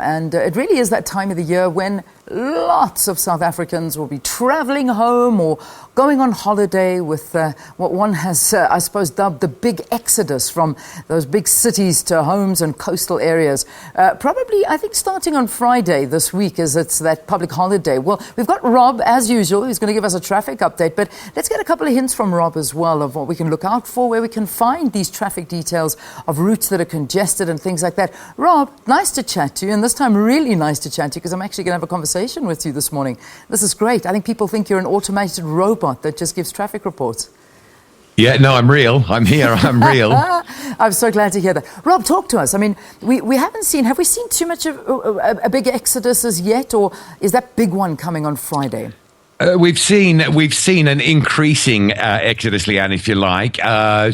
And it really is that time of the year when lots of South Africans will be travelling home or going on holiday with what one has, I suppose, dubbed the big exodus from those big cities to homes and coastal areas. Probably, I think, starting on Friday this week, as it's that public holiday. Well, we've got Rob, as usual, who's going to give us a traffic update. But let's get a couple of hints from Rob as well of what we can look out for, where we can find these traffic details of routes that are congested and things like that. Rob, nice to chat to you, and this time really nice to chat to you because I'm actually going to have a conversation with you this morning. This is great. I think people think you're an automated robot that just gives traffic reports. Yeah, no, I'm real. I'm here. I'm real. I'm so glad to hear that. Rob, talk to us. I mean, we haven't seen, have we seen too much of a big exodus as yet, or is that big one coming on Friday? We've seen an increasing exodus, Leanne, if you like,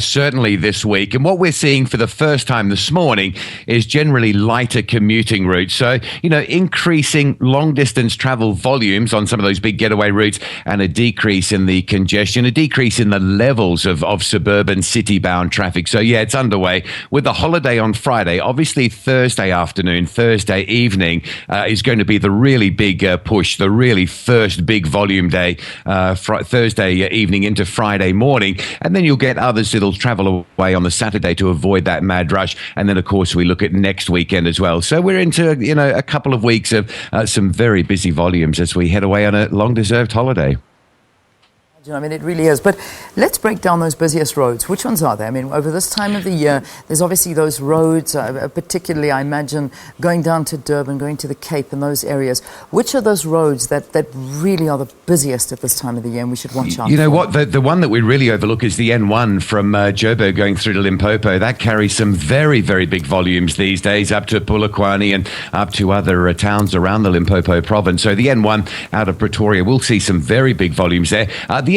certainly this week. And what we're seeing for the first time this morning is generally lighter commuting routes. So, increasing long-distance travel volumes on some of those big getaway routes and a decrease in the congestion, a decrease in the levels of suburban city-bound traffic. So, yeah, it's underway. With the holiday on Friday, obviously Thursday afternoon, Thursday evening is going to be the really big push, the really first big volume day, Thursday evening into Friday morning, and then you'll get others that'll travel away on the Saturday to avoid that mad rush. And then, of course, we look at next weekend as well. So we're into a couple of weeks of some very busy volumes as we head away on a long-deserved holiday. I mean, it really is. But let's break down those busiest roads. Which ones are there? I mean, over this time of the year, there's obviously those roads, particularly, I imagine, going down to Durban, going to the Cape and those areas. Which are those roads that really are the busiest at this time of the year and we should watch out for? You know what? The one that we really overlook is the N1 from Joburg going through to Limpopo. That carries some very, very big volumes these days, up to Polokwane and up to other towns around the Limpopo province. So the N1 out of Pretoria, we'll see some very big volumes there.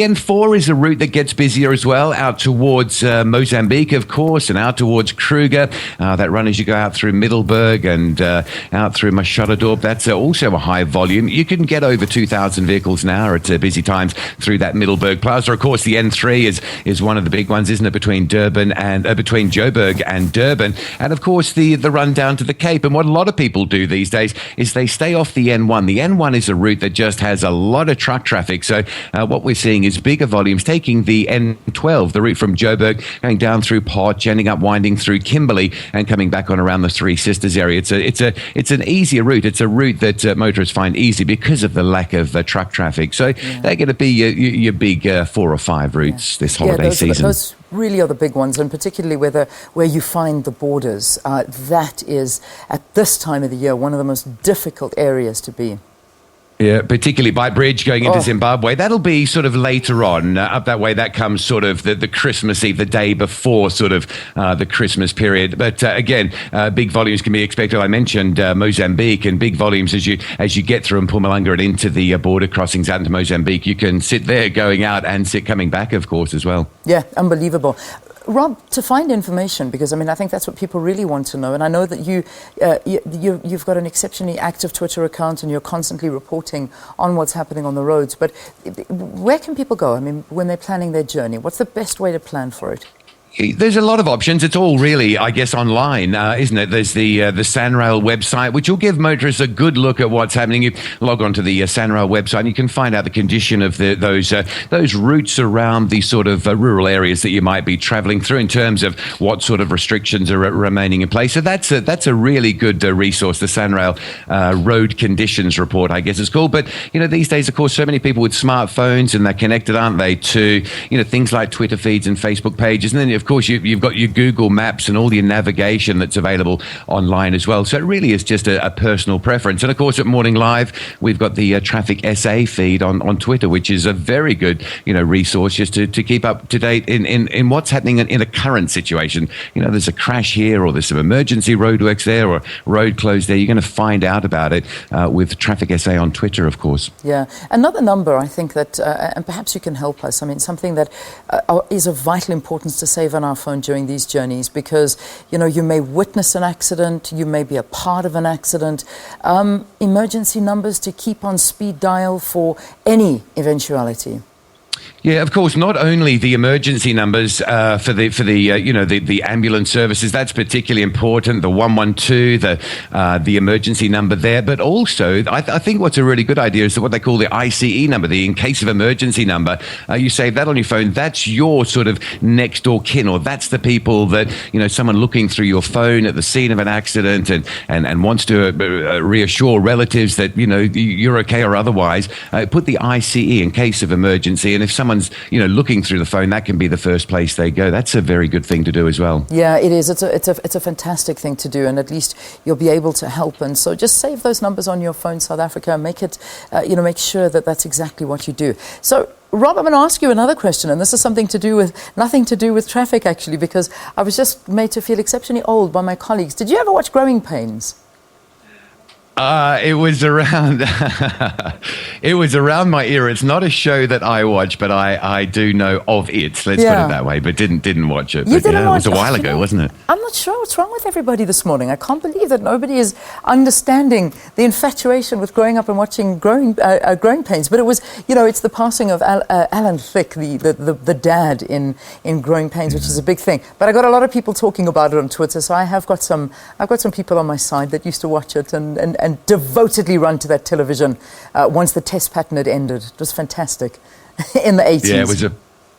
The N4 is a route that gets busier as well, out towards Mozambique, of course, and out towards Kruger. That run as you go out through Middelburg and out through Machadodorp. That's also a high volume. You can get over 2,000 vehicles an hour at busy times through that Middelburg Plaza. Of course, the N3 is one of the big ones, isn't it, between Durban and between Joburg and Durban. And of course, the run down to the Cape. And what a lot of people do these days is they stay off the N1. The N1 is a route that just has a lot of truck traffic. So what we're seeing is bigger volumes, taking the N12, the route from Joburg, going down through Potch, ending up winding through Kimberley and coming back on around the Three Sisters area. It's an easier route. It's a route that motorists find easy because of the lack of truck traffic. So they're going to be your big 4 or 5 routes this holiday season. Those really are the big ones, and particularly where you find the borders. That is, at this time of the year, one of the most difficult areas to be. Yeah, particularly by Bridge going into Zimbabwe. That'll be sort of later on. Up that way, that comes sort of the Christmas Eve, the day before sort of the Christmas period. But again, big volumes can be expected. I mentioned Mozambique, and big volumes as you get through Mpumalanga and into the border crossings out into Mozambique. You can sit there going out and sit coming back, of course, as well. Yeah, unbelievable. Rob, to find information, because I think that's what people really want to know, and I know that you've got an exceptionally active Twitter account and you're constantly reporting on what's happening on the roads, but where can people go? I mean, when they're planning their journey, what's the best way to plan for it? There's a lot of options. It's all really, I guess, online, isn't it? There's the SANRail website, which will give motorists a good look at what's happening. You log on to the SANRail website and you can find out the condition of those routes around the sort of rural areas that you might be travelling through in terms of what sort of restrictions are remaining in place. So that's a really good resource, the SANRail Road Conditions Report, I guess it's called. But, these days, of course, so many people with smartphones and they're connected, aren't they, to, things like Twitter feeds and Facebook pages. And then, of course, you've got your Google Maps and all your navigation that's available online as well. So it really is just a personal preference. And of course, at Morning Live, we've got the Traffic SA feed on Twitter, which is a very good, resource just to keep up to date in what's happening in a current situation. There's a crash here, or there's some emergency roadworks there, or road closed there. You're going to find out about it with Traffic SA on Twitter, of course. Yeah. Another number, I think that, and perhaps you can help us. Something that is of vital importance to save on our phone during these journeys, because you may witness an accident, you may be a part of an accident. Emergency numbers to keep on speed dial for any eventuality. Yeah, of course. Not only the emergency numbers for the ambulance services, that's particularly important. The 112, the emergency number there, but also I think what's a really good idea is what they call the ICE number, the in case of emergency number. You save that on your phone. That's your sort of next door kin, or that's the people that someone looking through your phone at the scene of an accident and wants to reassure relatives that you're okay or otherwise. Put the ICE in case of emergency, and if someone's looking through the phone, that can be the first place they go. That's a very good thing to do as well. Yeah, it is. It's a fantastic thing to do, and at least you'll be able to help. And so just save those numbers on your phone, South Africa, and make it, make sure that that's exactly what you do. So, Rob, I'm going to ask you another question, and this is nothing to do with traffic, actually, because I was just made to feel exceptionally old by my colleagues. Did you ever watch Growing Pains? It was around it was around my era. It's not a show that I watch, but I do know of it. Let's put it that way. But didn't watch it. You didn't watch it was a while ago, wasn't it? I'm not sure what's wrong with everybody this morning. I can't believe that nobody is understanding the infatuation with growing up and watching Growing Pains. But it was, it's the passing of Alan Thicke, the dad in Growing Pains, which is a big thing. But I got a lot of people talking about it on Twitter, so I've got some people on my side that used to watch it and devotedly run to that television once the test pattern had ended. It was fantastic in the 80s. Yeah, it was a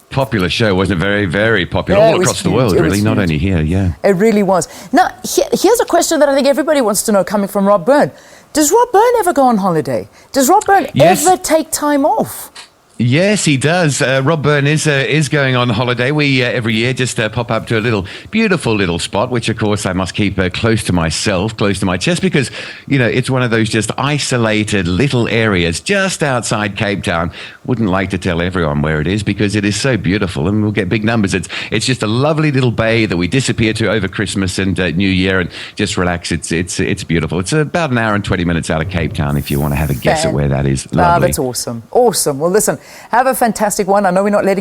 popular show, wasn't it? Very, very popular all across the world, really, not only here, yeah. It really was. Now, here's a question that I think everybody wants to know coming from Rob Byrne. Does Rob Byrne ever go on holiday? Does Rob Byrne ever take time off? Yes, he does. Rob Byrne is going on holiday. We every year just pop up to a beautiful little spot, which of course I must keep close to myself, close to my chest, because it's one of those just isolated little areas just outside Cape Town. Wouldn't like to tell everyone where it is because it is so beautiful, and we'll get big numbers. It's just a lovely little bay that we disappear to over Christmas and New Year and just relax. It's beautiful. It's about an hour and 20 minutes out of Cape Town if you want to have a guess at where that is. Lovely. That's awesome. Awesome. Well, listen. Have a fantastic one. I know we're not letting